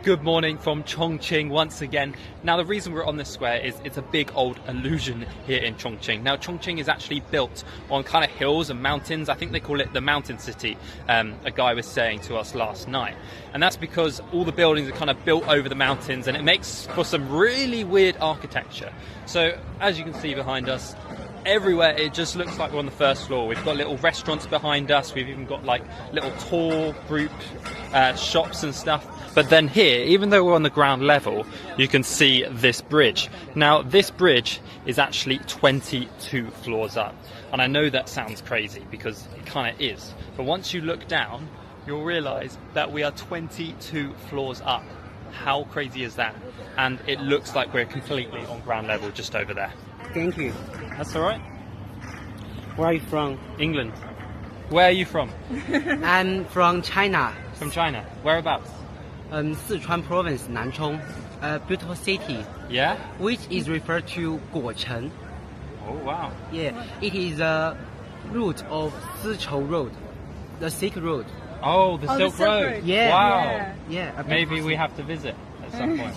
Good morning from Chongqing once again. Now the reason we're on this square is it's a big old illusion here in Chongqing. Now Chongqing is actually built on kind of hills and mountains. I think they call it the mountain city, a guy was saying to us last night. And that's because all the buildings are kind of built over the mountains and it makes for some really weird architecture. So as you can see behind us, everywhere it just looks like we're on the first floor. We've got little restaurants behind us, we've even got like little tour group shops and stuff. But then here, even though we're on the ground level, you can see this bridge. Now this bridge is actually 22 floors up. And I know that sounds crazy because it kind of is. But once you look down, you'll realise that we are 22 floors up. How crazy is that? And it looks like we're completely on ground level just over there. Thank you. That's all right. Where are you from? England. Where are you from? I'm from China. From China. Whereabouts? Sichuan province, Nanchong, a beautiful city. Yeah? Which is referred to Guocheng. Oh, wow. Yeah, it is a route of Sichou Road, the Silk Road. Oh, the Silk Road. Yeah. Wow. Yeah. Maybe we have to visit at some point.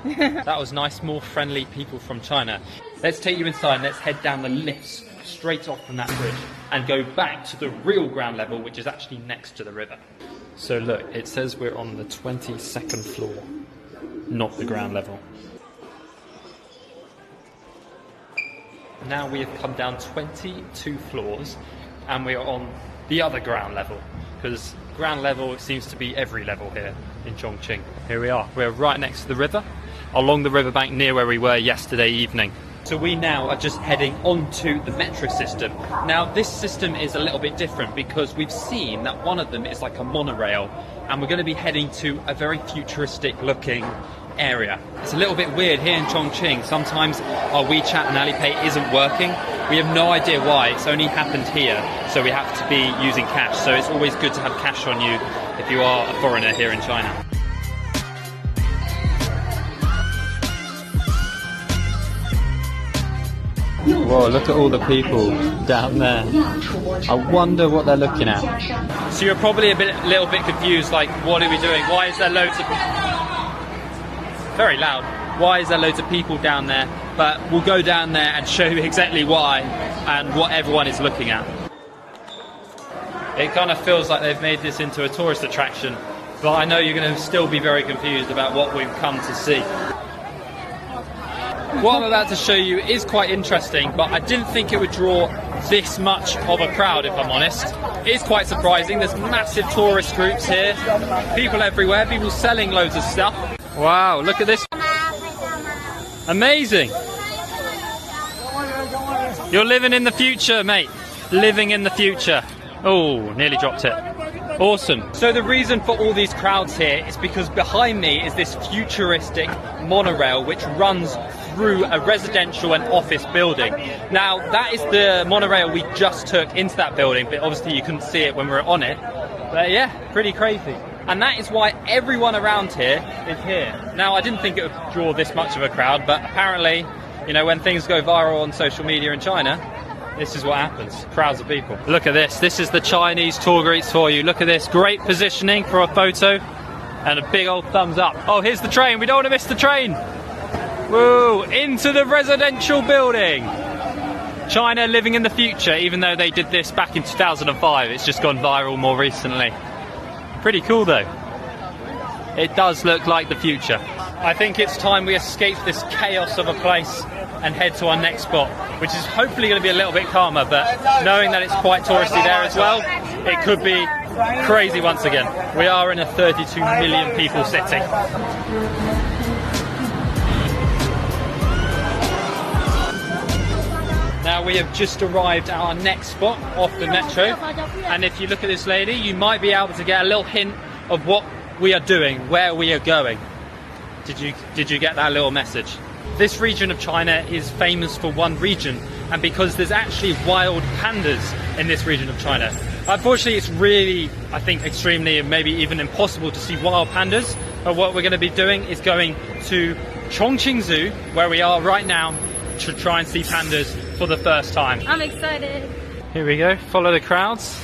Yeah. That was nice, more friendly people from China. Let's take you inside and let's head down the lifts straight off from that bridge and go back to the real ground level, which is actually next to the river. So look, it says we're on the 22nd floor, not the ground level. Now we have come down 22 floors and we are on the other ground level, because ground level seems to be every level here in Chongqing. Here we are, we're right next to the river, along the riverbank near where we were yesterday evening. So we now are just heading onto the metro system. Now this system is a little bit different because we've seen that one of them is like a monorail and we're going to be heading to a very futuristic looking area. It's a little bit weird here in Chongqing. Sometimes our WeChat and Alipay isn't working. We have no idea why. It's only happened here, so we have to be using cash. So it's always good to have cash on you if you are a foreigner here in China. Whoa, look at all the people down there. I wonder what they're looking at. So you're probably a little bit confused, like, what are we doing? Why is there loads of... Very loud. Why is there loads of people down there? But we'll go down there and show you exactly why and what everyone is looking at. It kind of feels like they've made this into a tourist attraction, but I know you're going to still be very confused about what we've come to see. What I'm about to show you is quite interesting, but I didn't think it would draw this much of a crowd, if I'm honest. It is quite surprising. There's massive tourist groups here, people everywhere, people selling loads of stuff. Wow, look at this. Amazing. You're living in the future, mate. Living in the future. Oh, nearly dropped it. Awesome. So the reason for all these crowds here is because behind me is this futuristic monorail which runs through a residential and office building. Now that is the monorail we just took into that building, but obviously you couldn't see it when we were on it. But yeah, pretty crazy. And that is why everyone around here is here. Now I didn't think it would draw this much of a crowd, but apparently, you know, when things go viral on social media in China, this is what happens. Crowds of people. Look at this. This is the Chinese tour groups for you. Look at this. Great positioning for a photo. And a big old thumbs up. Oh, here's the train. We don't want to miss the train. Woo! Into the residential building. China living in the future, even though they did this back in 2005. It's just gone viral more recently. Pretty cool though. It does look like the future. I think it's time we escape this chaos of a place and head to our next spot, which is hopefully going to be a little bit calmer, but knowing that it's quite touristy there as well, it could be crazy once again. We are in a 32 million people city. Now we have just arrived at our next spot off the metro, and if you look at this lady, you might be able to get a little hint of what we are doing, where we are going. Did you get that little message? This region of China is famous for one region, and because there's actually wild pandas in this region of China. Unfortunately, it's really, I think, extremely and maybe even impossible to see wild pandas, but what we're going to be doing is going to Chongqing Zoo, where we are right now, to try and see pandas for the first time. I'm excited. Here we go, follow the crowds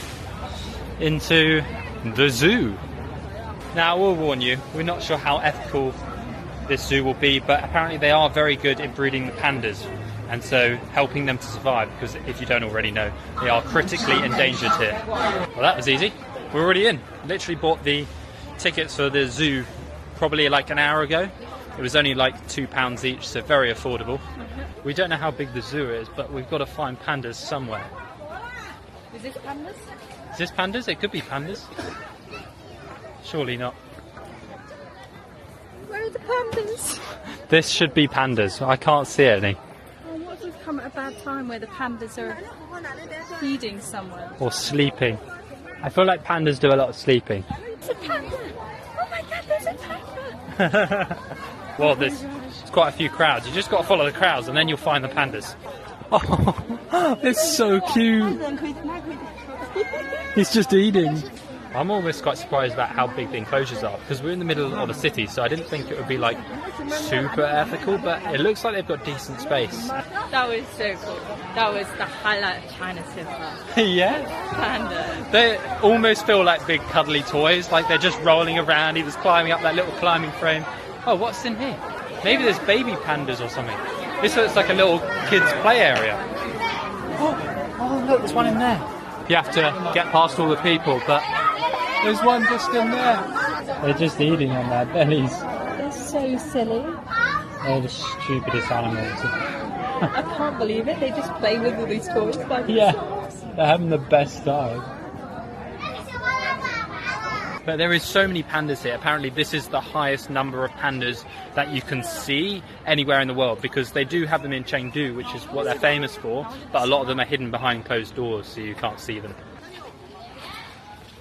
into the zoo. Now, I will warn you, we're not sure how ethical this zoo will be, but apparently they are very good in breeding the pandas, and so helping them to survive, because if you don't already know, they are critically endangered here. Well, that was easy. We're already in. Literally bought the tickets for the zoo probably like an hour ago. It was only like £2 each, so very affordable. We don't know how big the zoo is, but we've got to find pandas somewhere. Is this pandas? Is this pandas? It could be pandas. Surely not. Where are the pandas? This should be pandas. I can't see any. Oh, what if we've come at a bad time where the pandas are feeding somewhere? Or sleeping. I feel like pandas do a lot of sleeping. It's a panda! Oh my god, there's a panda! Well, there's quite a few crowds. You just got to follow the crowds and then you'll find the pandas. Oh, it's so cute. He's just eating. I'm almost quite surprised about how big the enclosures are, because we're in the middle of a city, so I didn't think it would be like super ethical, but it looks like they've got decent space. That was so cool. That was the highlight of China so far. Yeah. Panda. They almost feel like big cuddly toys, like they're just rolling around. He was climbing up that little climbing frame. Oh, what's in here? Maybe there's baby pandas or something. This looks like a little kids' play area. Oh, look, there's one in there. You have to get past all the people, but there's one just in there. They're just eating on their bellies. They're so silly. They're the stupidest animals. I can't believe it. They just play with all these toys by themselves. Yeah, they're having the best time. But there is so many pandas here. Apparently this is the highest number of pandas that you can see anywhere in the world, because they do have them in Chengdu, which is what they're famous for, but a lot of them are hidden behind closed doors, so you can't see them.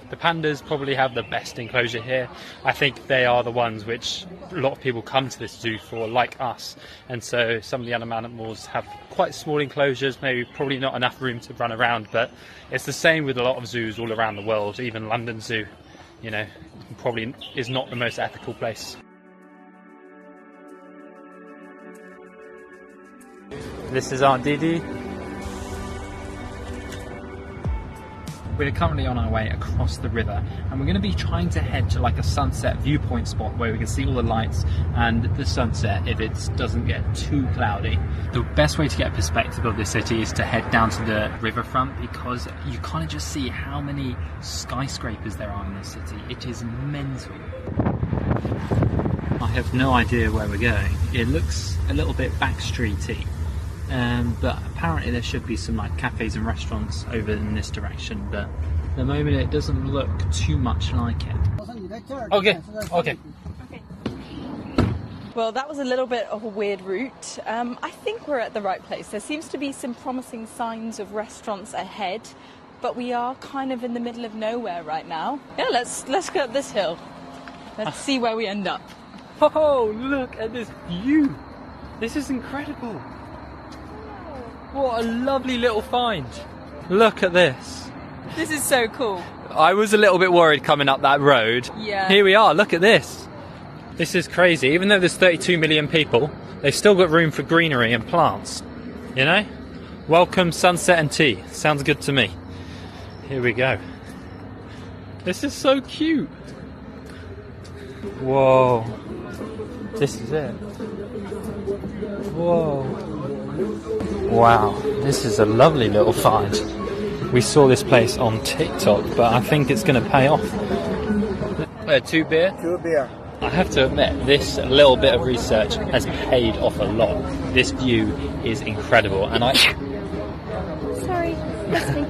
The pandas probably have the best enclosure here. I think they are the ones which a lot of people come to this zoo for, like us. And so some of the other animals have quite small enclosures, maybe probably not enough room to run around, but it's the same with a lot of zoos all around the world, even London Zoo. You know, probably is not the most ethical place. This is Aunt Didi. We're currently on our way across the river, and we're going to be trying to head to like a sunset viewpoint spot where we can see all the lights and the sunset if it doesn't get too cloudy. The best way to get a perspective of the city is to head down to the riverfront, because you kind of just see how many skyscrapers there are in this city. It is mental. I have no idea where we're going. It looks a little bit backstreety. But apparently there should be some like cafes and restaurants over in this direction, but at the moment it doesn't look too much like it. Okay. Well, that was a little bit of a weird route. I think we're at the right place. There seems to be some promising signs of restaurants ahead, but we are kind of in the middle of nowhere right now. Yeah, let's go up this hill. Let's see where we end up. Oh, look at this view! This is incredible! What a lovely little find! Look at this! This is so cool. I was a little bit worried coming up that road. Yeah. Here we are, look at this! This is crazy. Even though there's 32 million people, they've still got room for greenery and plants. You know? Welcome sunset and tea. Sounds good to me. Here we go. This is so cute! Whoa. This is it. Whoa. Wow, this is a lovely little find. We saw this place on TikTok, but I think it's going to pay off. 2 beer? 2 beer. I have to admit, this little bit of research has paid off a lot. This view is incredible, and Sorry, that's me.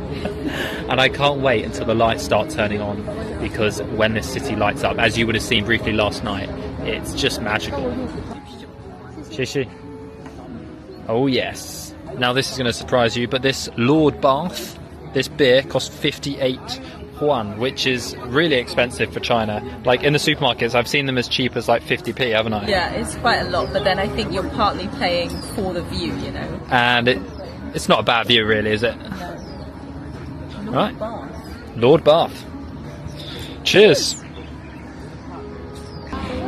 and I can't wait until the lights start turning on, because when this city lights up, as you would have seen briefly last night, it's just magical. Shishi. Oh yes. Now this is going to surprise you, but this Lord Bath, this beer cost 58 yuan, which is really expensive for China. Like in the supermarkets, I've seen them as cheap as like 50p, haven't I? Yeah, it's quite a lot, but then I think you're partly paying for the view, you know. And it's not a bad view really, is it? No. Right. Lord Bath. Cheers.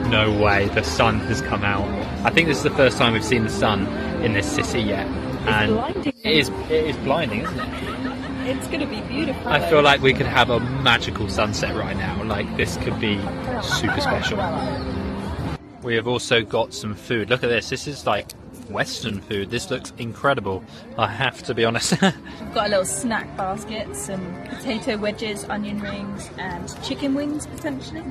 No way, the sun has come out. I think this is the first time we've seen the sun in this city yet. And it is blinding, isn't it? It's going to be beautiful. I feel like we could have a magical sunset right now. Like, this could be super special. We have also got some food. Look at this. This is like Western food. This looks incredible, I have to be honest. We've got a little snack basket, some potato wedges, onion rings and chicken wings potentially.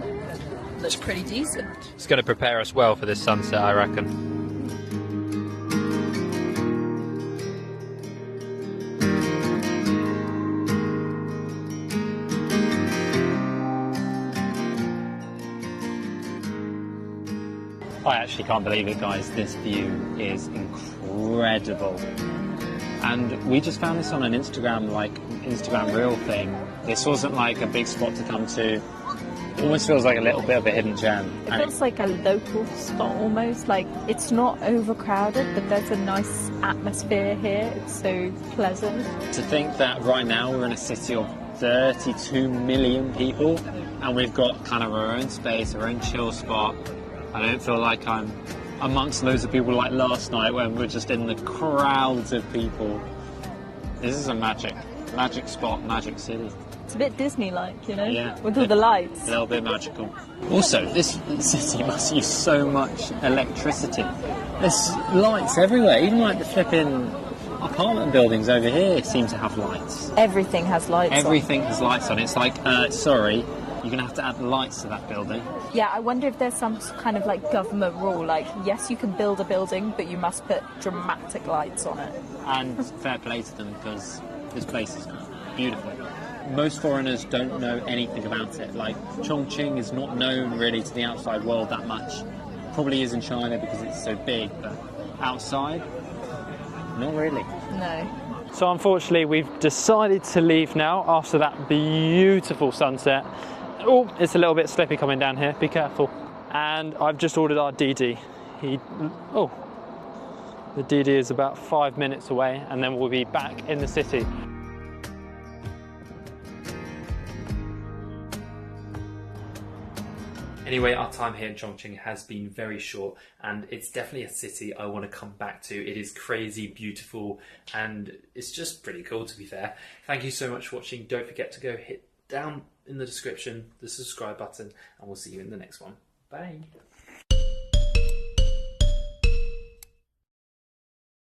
Looks pretty decent. It's going to prepare us well for this sunset, I reckon. I actually can't believe it, guys. This view is incredible. And we just found this on an Instagram reel thing. This wasn't like a big spot to come to. It almost feels like a little bit of a hidden gem. It feels like a local spot almost. Like, it's not overcrowded, but there's a nice atmosphere here. It's so pleasant. To think that right now we're in a city of 32 million people and we've got kind of our own space, our own chill spot. I don't feel like I'm amongst loads of people like last night when we're just in the crowds of people. This is a magic spot, magic city. It's a bit Disney-like, you know, yeah, with all the lights. A little bit magical. Also, this city must use so much electricity. There's lights everywhere, even like the flipping apartment buildings over here seem to have lights. Everything has lights Everything has lights on. It's like, sorry, you're going to have to add lights to that building. Yeah, I wonder if there's some kind of like government rule, like, yes, you can build a building, but you must put dramatic lights on it. And fair play to them, because this place is beautiful. Most foreigners don't know anything about it. Like, Chongqing is not known really to the outside world that much. Probably is in China because it's so big, but outside, not really. No. So unfortunately, we've decided to leave now after that beautiful sunset. Oh, it's a little bit slippy coming down here, be careful. And I've just ordered our DD. The DD is about 5 minutes away and then we'll be back in the city. Anyway, our time here in Chongqing has been very short and it's definitely a city I want to come back to. It is crazy, beautiful, and it's just pretty cool, to be fair. Thank you so much for watching. Don't forget to go hit down in the description the subscribe button and we'll see you in the next one. Bye.